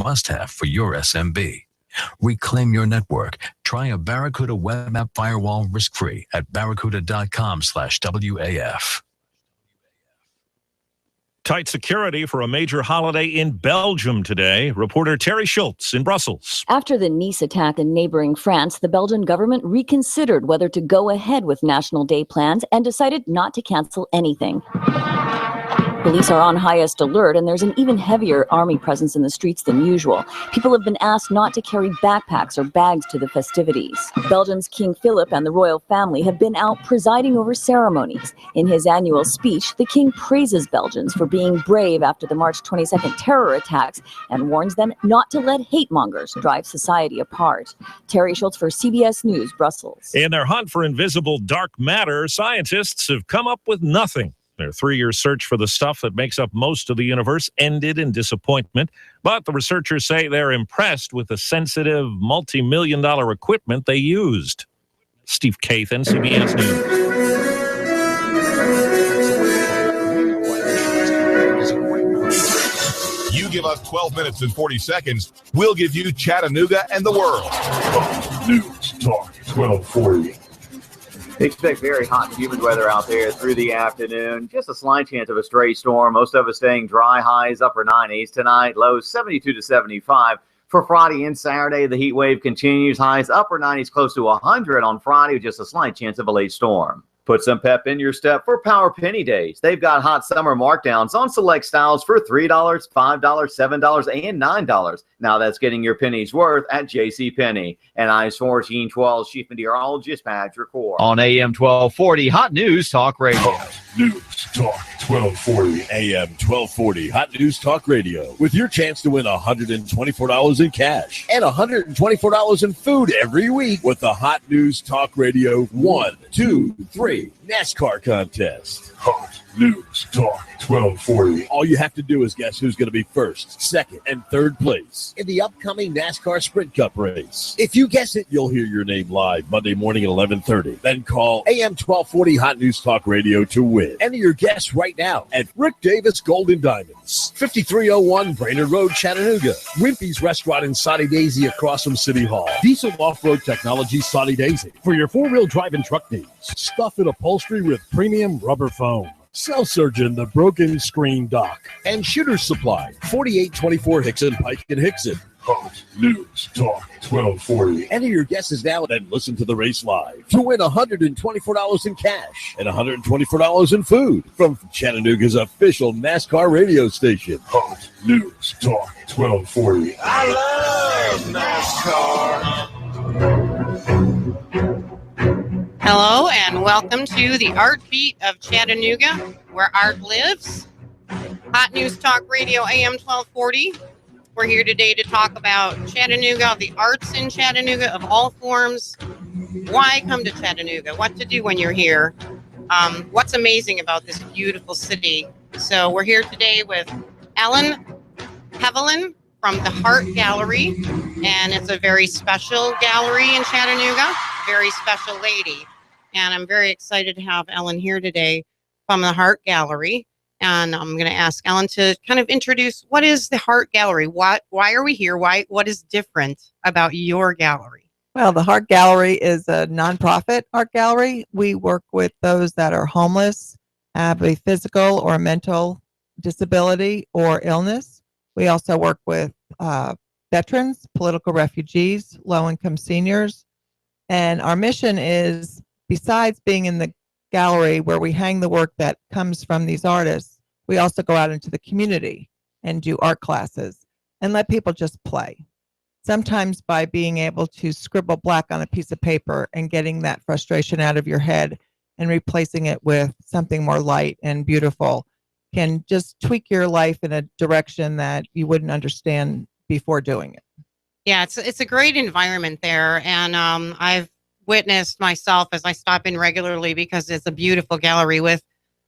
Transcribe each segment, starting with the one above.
must-have for your SMB. Reclaim your network. Try a Barracuda web app firewall risk-free at barracuda.com/WAF. Tight security for a major holiday in Belgium today. Reporter Terry Schultz in Brussels. After the Nice attack in neighboring France, the Belgian government reconsidered whether to go ahead with National Day plans and decided not to cancel anything. Police are on highest alert, and there's an even heavier army presence in the streets than usual. People have been asked not to carry backpacks or bags to the festivities. Belgium's King Philip and the royal family have been out presiding over ceremonies. In his annual speech, the king praises Belgians for being brave after the March 22nd terror attacks and warns them not to let hate mongers drive society apart. Terry Schultz for CBS News, Brussels. In their hunt for invisible dark matter, scientists have come up with nothing. Their 3-year search for the stuff that makes up most of the universe ended in disappointment, but the researchers say they're impressed with the sensitive, multi-million-dollar equipment they used. Steve Kathan, CBS News. You give us 12 minutes and 40 seconds, we'll give you Chattanooga and the world. News Talk 1240. Expect very hot and humid weather out there through the afternoon. Just a slight chance of a stray storm. Most of us staying dry, highs upper 90s tonight, lows 72 to 75. For Friday and Saturday, the heat wave continues. Highs upper 90s close to 100 on Friday with just a slight chance of a late storm. Put some pep in your step for Power Penny Days. They've got hot summer markdowns on select styles for $3, $5, $7, and $9. Now that's getting your pennies worth at JCPenney. And Eyes 1412 Chief Meteorologist Patrick Core. On AM 1240, Hot News Talk Radio. Hot News Talk 1240. AM 1240, Hot News Talk Radio. With your chance to win $124 in cash and $124 in food every week with the Hot News Talk Radio 1, 2, 3 NASCAR contest. Hot News Talk 1240. All you have to do is guess who's going to be first, second, and third place in the upcoming NASCAR Sprint Cup race. If you guess it, you'll hear your name live Monday morning at 11:30. Then call AM 1240 Hot News Talk Radio to win. Enter your guess right now at Rick Davis Golden Diamonds, 5301 Brainerd Road, Chattanooga. Wimpy's Restaurant in Soddy Daisy across from City Hall. Diesel Off-Road Technology Soddy Daisy for your four-wheel drive and truck needs. Stuff and upholstery with premium rubber foam. Cell Surgeon, the Broken Screen Doc, and Shooter's Supply, 4824 Hickson Pike in Hickson. Hot News Talk 1240. Enter your guesses now and listen to the race live to win $124 in cash and $124 in food from Chattanooga's official NASCAR radio station. Hot News Talk 1240. I love NASCAR. Hello and welcome to the Art Beat of Chattanooga, where art lives. Hot News Talk Radio AM 1240. We're here today to talk about Chattanooga, the arts in Chattanooga of all forms. Why come to Chattanooga? What to do when you're here? What's amazing about this beautiful city? So we're here today with Ellen Hevelin from the Heart Gallery, and it's a very special gallery in Chattanooga, very special lady. And I'm very excited to have Ellen here today from the Heart Gallery. And I'm going to ask Ellen to kind of introduce, what is the Heart Gallery? Why are we here? What is different about your gallery? Well, the Heart Gallery is a nonprofit art gallery. We work with those that are homeless, have a physical or mental disability or illness. We also work with veterans, political refugees, low-income seniors. And our mission is, besides being in the gallery where we hang the work that comes from these artists, we also go out into the community and do art classes and let people just play. Sometimes by being able to scribble black on a piece of paper and getting that frustration out of your head and replacing it with something more light and beautiful can just tweak your life in a direction that you wouldn't understand before doing it. Yeah, it's a great environment there. And I've witnessed myself as I stop in regularly because it's a beautiful gallery with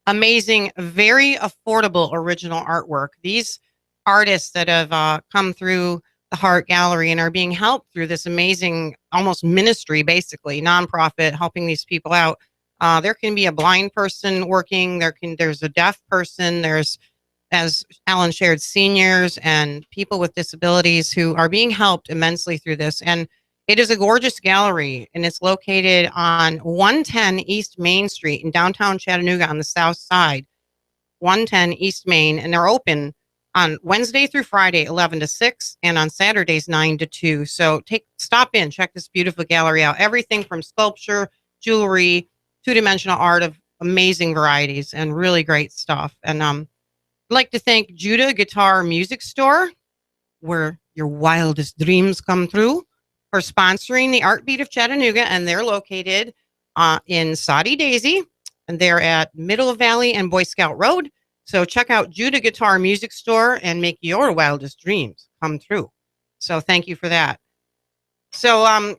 amazing, very affordable original artwork. These artists that have come through the Heart Gallery and are being helped through this amazing, almost ministry, basically, nonprofit, helping these people out. There can be a blind person working. There's a deaf person. There's as Alan shared, seniors and people with disabilities who are being helped immensely through this. And it is a gorgeous gallery, and it's located on 110 East Main Street in downtown Chattanooga on the south side, 110 East Main, and they're open on Wednesday through Friday, 11 to 6, and on Saturdays, 9 to 2. So stop in, check this beautiful gallery out. Everything from sculpture, jewelry, two-dimensional art of amazing varieties and really great stuff. And I'd like to thank Judah Guitar Music Store, where your wildest dreams come true, for sponsoring the Art Beat of Chattanooga, and they're located in Soddy Daisy, and they're at Middle Valley and Boy Scout Road. So check out Judah Guitar Music Store and make your wildest dreams come true. So thank you for that. So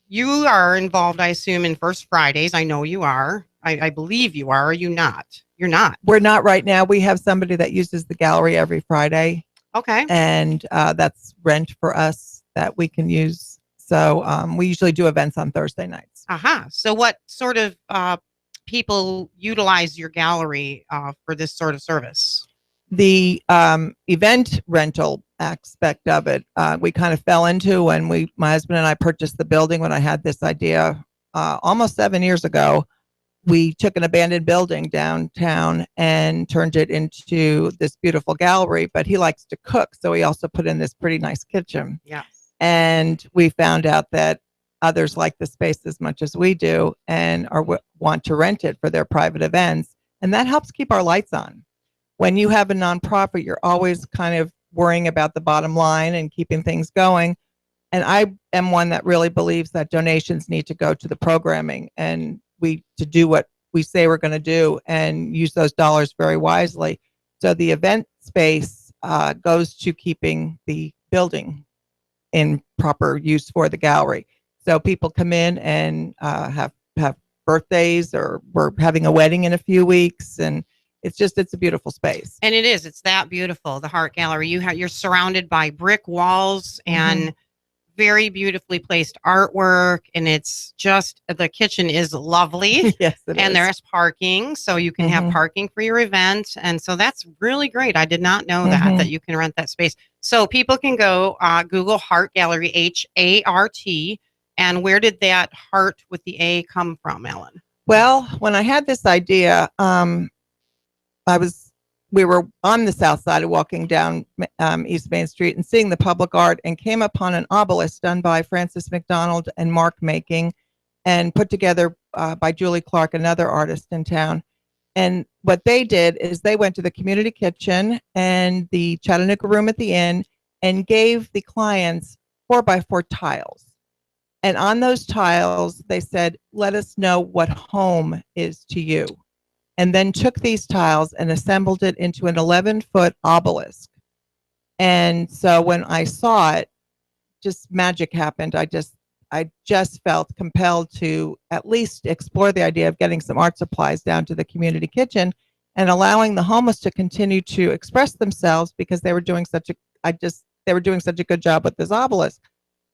you are involved, I assume, in First Fridays. I know you are. I believe you are. Are you not? You're not. We're not right now. We have somebody that uses the gallery every Friday. Okay. And that's rent for us that we can use. So we usually do events on Thursday nights. Aha. So what sort of people utilize your gallery for this sort of service? The event rental aspect of it, we kind of fell into when my husband and I purchased the building when I had this idea almost 7 years ago. We took an abandoned building downtown and turned it into this beautiful gallery, but he likes to cook. So he also put in this pretty nice kitchen. Yes. And we found out that others like the space as much as we do and want to rent it for their private events. And that helps keep our lights on. When you have a nonprofit, you're always kind of worrying about the bottom line and keeping things going. And I am one that really believes that donations need to go to the programming and to do what we say we're going to do and use those dollars very wisely. So the event space goes to keeping the building in proper use for the gallery. So people come in and have birthdays, or we're having a wedding in a few weeks, and it's a beautiful space. And it's that beautiful, the Heart Gallery. You're surrounded by brick walls and very beautifully placed artwork, and it's just, the kitchen is lovely. Yes, it is. And there's parking, so you can have parking for your event. And so that's really great. I did not know that you can rent that space. So people can go Google Heart Gallery, HART. And where did that heart with the A come from, Ellen? Well, when I had this idea, we were on the south side walking down East Main Street and seeing the public art, and came upon an obelisk done by Francis McDonald and Mark Making, and put together by Julie Clark, another artist in town. And what they did is they went to the community kitchen and the Chattanooga room at the inn and gave the clients 4x4 tiles. And on those tiles, they said, let us know what home is to you. And then took these tiles and assembled it into an 11-foot obelisk. And so when I saw it, just magic happened. I just felt compelled to at least explore the idea of getting some art supplies down to the community kitchen and allowing the homeless to continue to express themselves, because they were doing such a good job with this obelisk.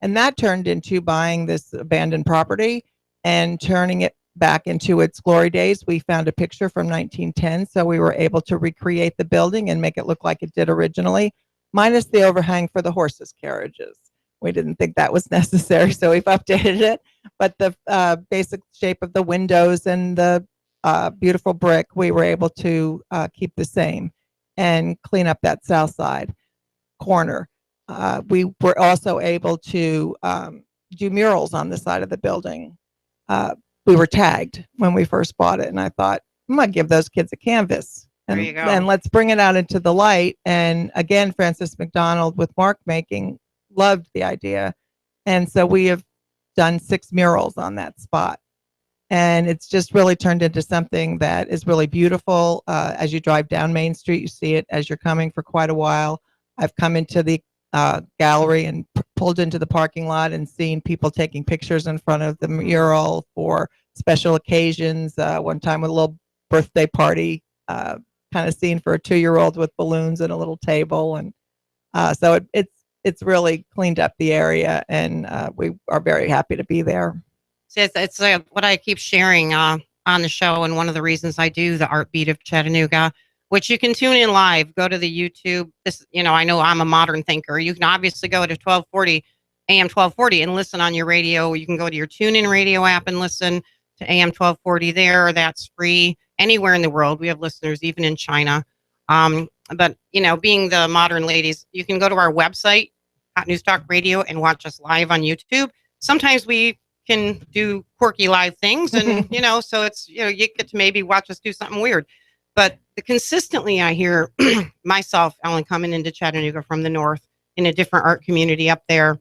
And that turned into buying this abandoned property and turning it back into its glory days. We found a picture from 1910, so we were able to recreate the building and make it look like it did originally, minus the overhang for the horses' carriages. We didn't think that was necessary, so we've updated it. But the basic shape of the windows and the beautiful brick, we were able to keep the same and clean up that south side corner. We were also able to do murals on the side of the building. We were tagged when we first bought it, and I thought, I'm going to give those kids a canvas. And, there you go. And let's bring it out into the light. And again, Francis McDonald with Mark Making loved the idea. And so we have done 6 murals on that spot. And it's just really turned into something that is really beautiful. As you drive down Main Street, you see it as you're coming for quite a while. I've come into the gallery and pulled into the parking lot and seen people taking pictures in front of the mural for special occasions. One time with a little birthday party kind of scene for a 2-year-old with balloons and a little table. And so it's really cleaned up the area, and we are very happy to be there. So it's what I keep sharing on the show, and one of the reasons I do the Art Beat of Chattanooga. which you can tune in live. Go to the YouTube. I know I'm a modern thinker. You can obviously go to 1240 AM 1240 and listen on your radio. You can go to your TuneIn radio app and listen to AM 1240 there. That's free anywhere in the world. We have listeners even in China. But being the modern ladies, you can go to our website, Hot News Talk Radio, and watch us live on YouTube. Sometimes we can do quirky live things, and so it's you get to maybe watch us do something weird. But consistently, I hear myself, Ellen, coming into Chattanooga from the north in a different art community up there.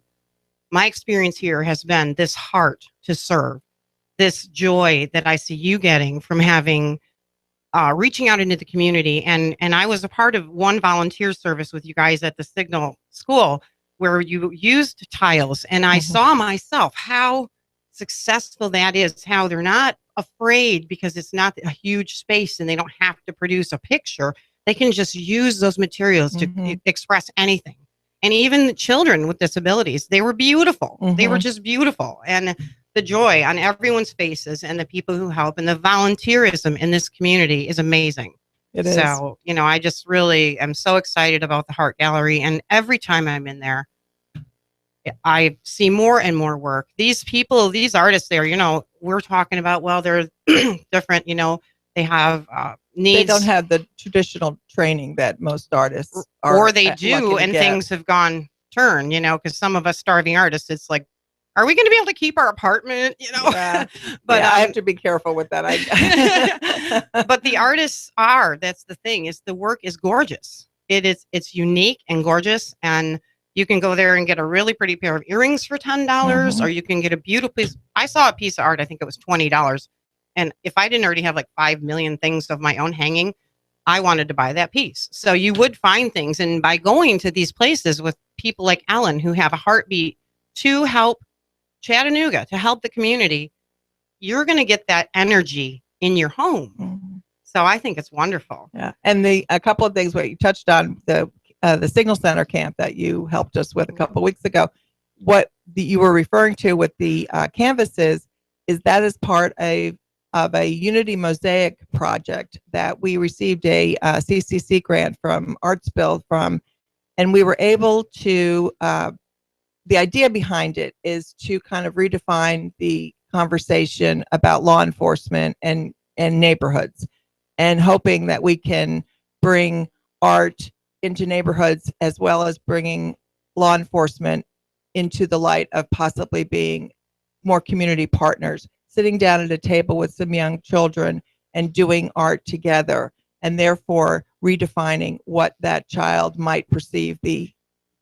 My experience here has been this heart to serve, this joy that I see you getting from having reaching out into the community. And I was a part of one volunteer service with you guys at the Signal School where you used tiles, and I saw myself how successful that is, how they're not afraid because it's not a huge space and they don't have to produce a picture. They can just use those materials to express anything. And even the children with disabilities, they were beautiful. They were just beautiful. And the joy on everyone's faces and the people who help and the volunteerism in this community is amazing. It is. So, I just really am so excited about the Heart Gallery. And every time I'm in there, I see more and more work. These people, these artists there, we're talking about, well, they're different, they have needs. They don't have the traditional training that most artists are. Or they do, and things have gone turn, because some of us starving artists, it's like, are we going to be able to keep our apartment? Yeah. But I have to be careful with that. But the artists that's the thing, is the work is gorgeous. It's unique and gorgeous. And you can go there and get a really pretty pair of earrings for $10, or you can get a beautiful piece. I saw a piece of art, I think it was $20. And if I didn't already have like 5 million things of my own hanging, I wanted to buy that piece. So you would find things. And by going to these places with people like Ellen, who have a heartbeat to help Chattanooga, to help the community, you're going to get that energy in your home. So I think it's wonderful. Yeah. And a couple of things what you touched on, the Signal Center camp that you helped us with a couple of weeks ago, what you were referring to with the canvases is that is part of a Unity Mosaic project that we received a CCC grant from Artsbill from, and we were able to, the idea behind it is to kind of redefine the conversation about law enforcement and neighborhoods, and hoping that we can bring art into neighborhoods as well as bringing law enforcement into the light of possibly being more community partners, sitting down at a table with some young children and doing art together, and therefore redefining what that child might perceive the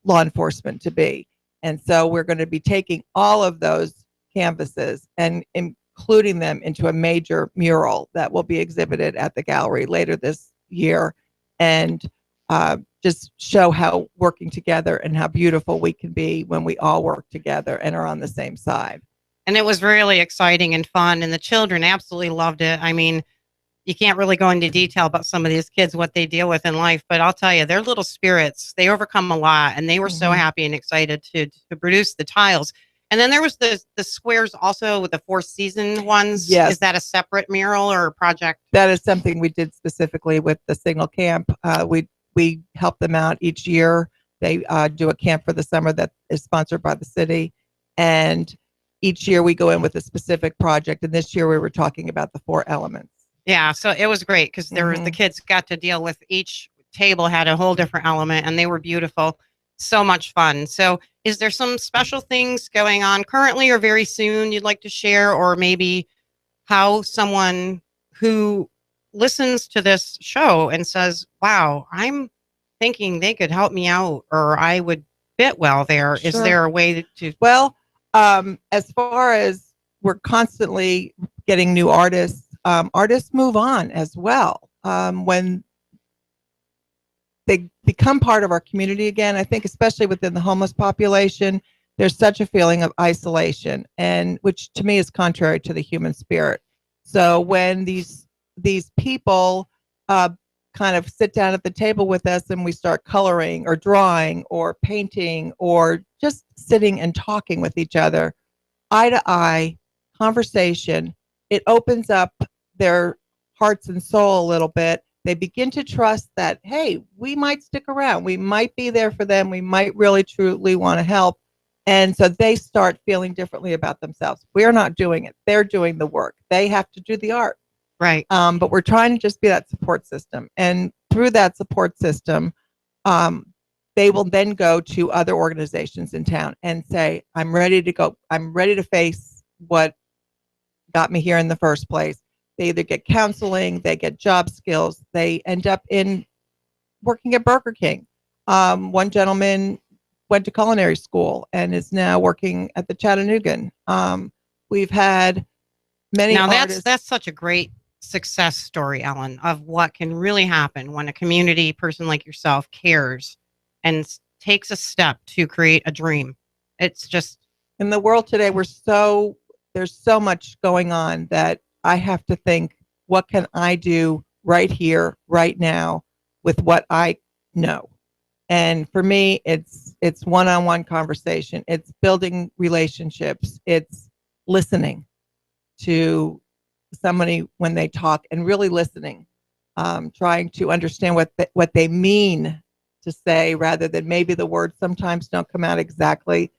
law enforcement to be. And so we're going to be taking all of those canvases and including them into a major mural that will be exhibited at the gallery later this year, and just show how working together and how beautiful we can be when we all work together and are on the same side. And it was really exciting and fun, and the children absolutely loved it. I mean, you can't really go into detail about some of these kids, what they deal with in life, but I'll tell you, they're little spirits. They overcome a lot, and they were so happy and excited to produce the tiles. And then there was the squares also with the Four Season ones. Yes. Is that a separate mural or a project? That is something we did specifically with the Signal Camp. We help them out each year. They do a camp for the summer that is sponsored by the city, and each year we go in with a specific project. And this year we were talking about the 4 elements. Yeah, so it was great because there was the kids got to deal with, each table had a whole different element, and they were beautiful. So much fun. So is there some special things going on currently or very soon you'd like to share, or maybe how someone who listens to this show and says, wow, I'm thinking they could help me out, or I would fit well there. Sure. Is there a way to? Well, as far as we're constantly getting new artists, artists move on as well. When they become part of our community again, I think especially within the homeless population, there's such a feeling of isolation, and which to me is contrary to the human spirit. So when these people kind of sit down at the table with us and we start coloring or drawing or painting or just sitting and talking with each other, eye to eye conversation, it opens up their hearts and soul a little bit, they begin to trust that, hey, we might stick around. We might be there for them. We might really, truly want to help. And so they start feeling differently about themselves. We're not doing it. They're doing the work. They have to do the art. Right. But we're trying to just be that support system. And through that support system, they will then go to other organizations in town and say, I'm ready to go. I'm ready to face what got me here in the first place. They either get counseling, they get job skills, they end up in working at Burger King. One gentleman went to culinary school and is now working at the Chattanoogan. We've had many artists. That's such a great success story, Ellen, of what can really happen when a community person like yourself cares and takes a step to create a dream. It's just in the world today, there's so much going on that I have to think, what can I do right here, right now, with what I know? And for me, it's one-on-one conversation. It's building relationships. It's listening to somebody when they talk and really listening, trying to understand what they mean to say, rather than maybe the words sometimes don't come out exactly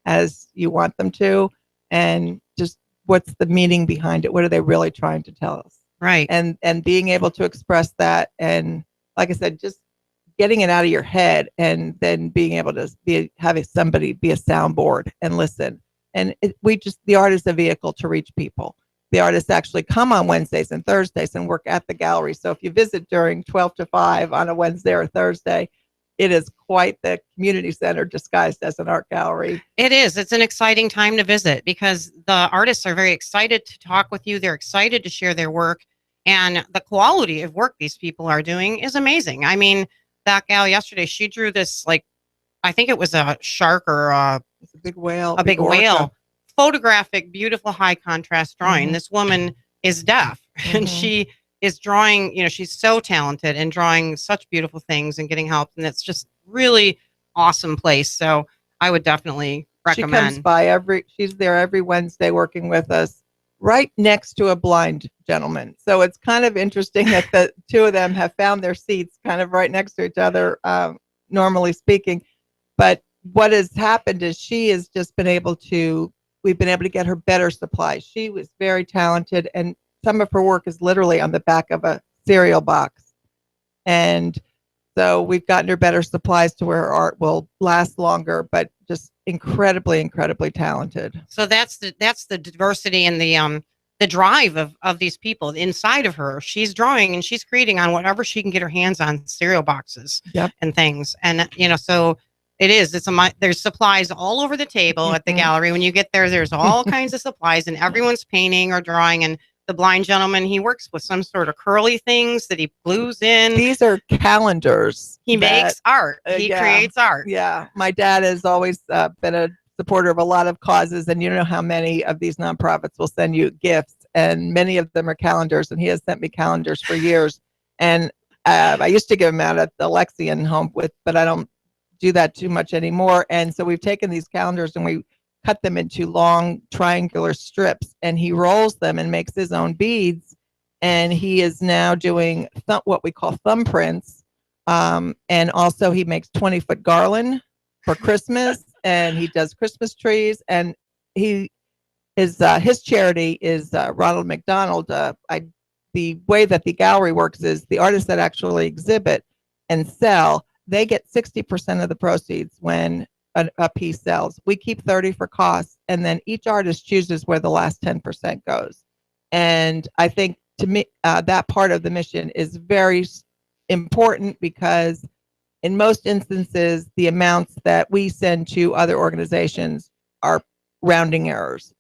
as you want them to, and just what's the meaning behind it? What are they really trying to tell us? Right. And being able to express that, and like I said, just getting it out of your head, and then being able to having somebody be a soundboard and listen. And the art is a vehicle to reach people. The artists actually come on Wednesdays and Thursdays and work at the gallery. So if you visit during 12 to 5 on a Wednesday or Thursday, it is quite the community center disguised as an art gallery. It is. It's an exciting time to visit because the artists are very excited to talk with you. They're excited to share their work. And the quality of work these people are doing is amazing. I mean, that gal yesterday, she drew this, like, I think it was a shark or it's a big whale. A big whale. Photographic, beautiful, high contrast drawing. Mm-hmm. This woman is deaf and she is drawing, she's so talented and drawing such beautiful things and getting help. And it's just really awesome place. So I would definitely recommend. She comes by she's there every Wednesday working with us right next to a blind gentleman. So it's kind of interesting that the two of them have found their seats kind of right next to each other, normally speaking. But what has happened is we've been able to get her better supplies. She was very talented, and some of her work is literally on the back of a cereal box. And so we've gotten her better supplies to where her art will last longer, but just incredibly, incredibly talented. So that's the diversity and the drive of these people inside of her. She's drawing and she's creating on whatever she can get her hands on, cereal boxes and things. And, so there's supplies all over the table at the gallery. When you get there, there's all kinds of supplies, and everyone's painting or drawing. And the blind gentleman, he works with some sort of curly things that he glues in. These are calendars. He makes art. He creates art. Yeah. My dad has always been a supporter of a lot of causes, and you know how many of these nonprofits will send you gifts, and many of them are calendars, and he has sent me calendars for years. And I used to give them out at the Lexian home but I don't do that too much anymore. And so we've taken these calendars and we cut them into long triangular strips, and he rolls them and makes his own beads. And he is now doing what we call thumbprints. And also he makes 20-foot garland for Christmas, and he does Christmas trees. And his charity is Ronald McDonald. The way that the gallery works is the artists that actually exhibit and sell, they get 60% of the proceeds when a piece sells. We keep 30 for costs, and then each artist chooses where the last 10% goes. And I think, to me, that part of the mission is very important, because in most instances, the amounts that we send to other organizations are rounding errors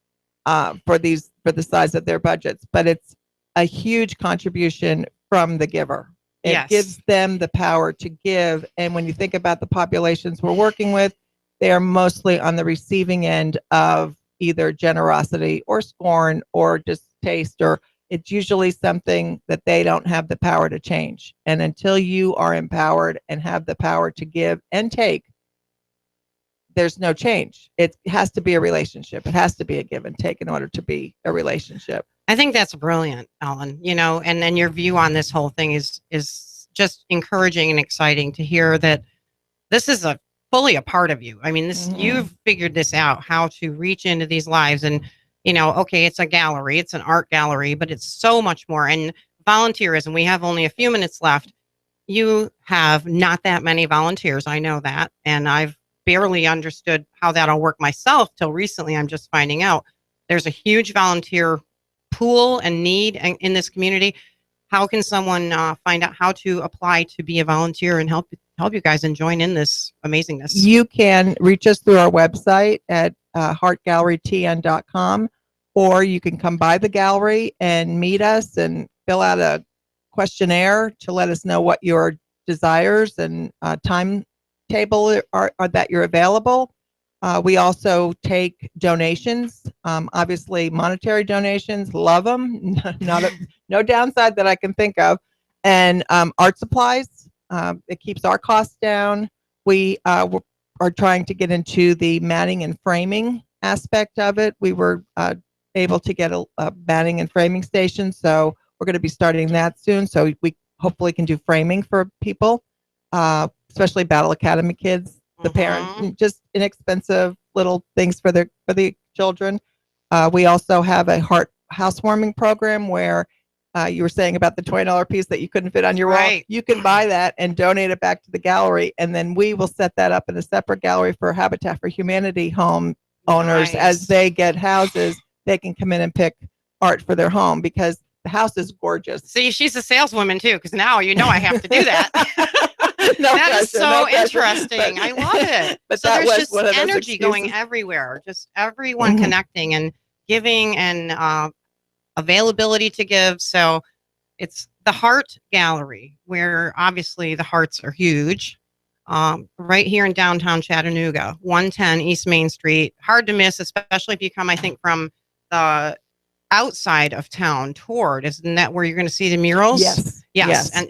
for the size of their budgets. But it's a huge contribution from the giver. It gives them the power to give. And when you think about the populations we're working with, they are mostly on the receiving end of either generosity or scorn or distaste, or it's usually something that they don't have the power to change. And until you are empowered and have the power to give and take, there's no change. It has to be a relationship. It has to be a give and take in order to be a relationship. I think that's brilliant, Ellen, and then your view on this whole thing is just encouraging and exciting to hear that this is fully a part of you. I mean, you've figured this out, how to reach into these lives and, okay, it's a gallery, it's an art gallery, but it's so much more. And volunteerism, we have only a few minutes left. You have not that many volunteers. I know that. And I've barely understood how that'll work myself till recently. I'm just finding out there's a huge volunteer pool and need in this community. How can someone find out how to apply to be a volunteer and help you guys and join in this amazingness? You can reach us through our website at heartgallerytn.com, or you can come by the gallery and meet us and fill out a questionnaire to let us know what your desires and timetable are that you're available. We also take donations, obviously monetary donations, love them, no downside that I can think of, and art supplies. It keeps our costs down. We are trying to get into the matting and framing aspect of it. We were able to get a matting and framing station, so we're going to be starting that soon. So we hopefully can do framing for people, especially Battle Academy kids. The parents, just inexpensive little things for the children. We also have a housewarming program where you were saying about the $20 piece that you couldn't fit on your wall. You can buy that and donate it back to the gallery, and then we will set that up in a separate gallery for Habitat for Humanity home owners. As they get houses, they can come in and pick art for their home because the house is gorgeous. See, she's a saleswoman too, because now I have to do that. That is so interesting. I love it. But so there's just energy going everywhere, just everyone connecting and giving and availability to give. So it's the Heart Gallery, where obviously the hearts are huge, right here in downtown Chattanooga, 110 East Main Street. Hard to miss, especially if you come, I think, from the outside of town toward. Isn't that where you're going to see the murals? Yes. And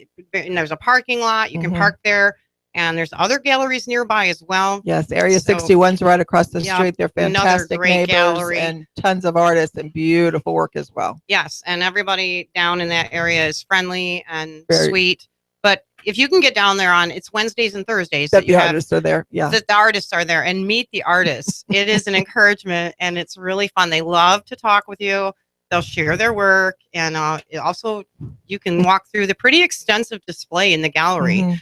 there's a parking lot. You can park there. And there's other galleries nearby as well. Yes, Area 61's right across the street. They're fantastic neighbors gallery. And tons of artists and beautiful work as well. Yes, and everybody down in that area is friendly and sweet. But if you can get down there it's Wednesdays and Thursdays. The artists are there. Yeah. The artists are there, and meet the artists. It is an encouragement, and it's really fun. They love to talk with you. They'll share their work, and also you can walk through the pretty extensive display in the gallery.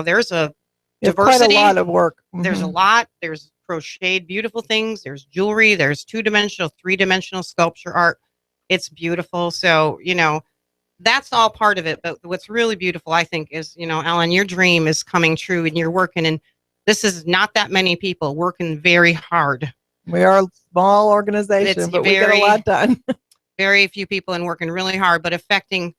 There's a diversity. Quite a lot of work. There's a lot. There's crocheted beautiful things. There's jewelry. There's 2-dimensional, 3-dimensional sculpture art. It's beautiful. So, that's all part of it. But what's really beautiful, I think, is, Ellen, your dream is coming true, and you're working, and this is not that many people working very hard. We are a small organization, but we get a lot done. Very few people and working really hard, but affecting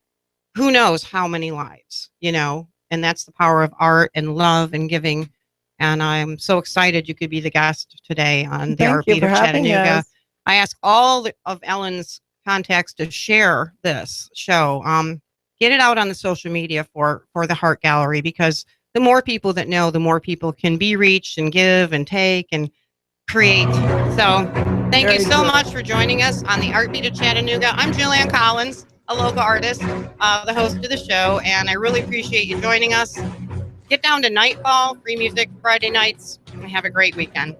who knows how many lives, and that's the power of art and love and giving. And I'm so excited you could be the guest today on the Art Beat of Chattanooga. I ask all of Ellen's contacts to share this show. Get it out on the social media for the Heart Gallery, because the more people that know, the more people can be reached and give and take and create. So thank you so much for joining us on the Art Beat of Chattanooga. I'm Julianne Collins, a local artist, the host of the show, and I really appreciate you joining us. Get down to Nightfall, free music Friday nights, and have a great weekend.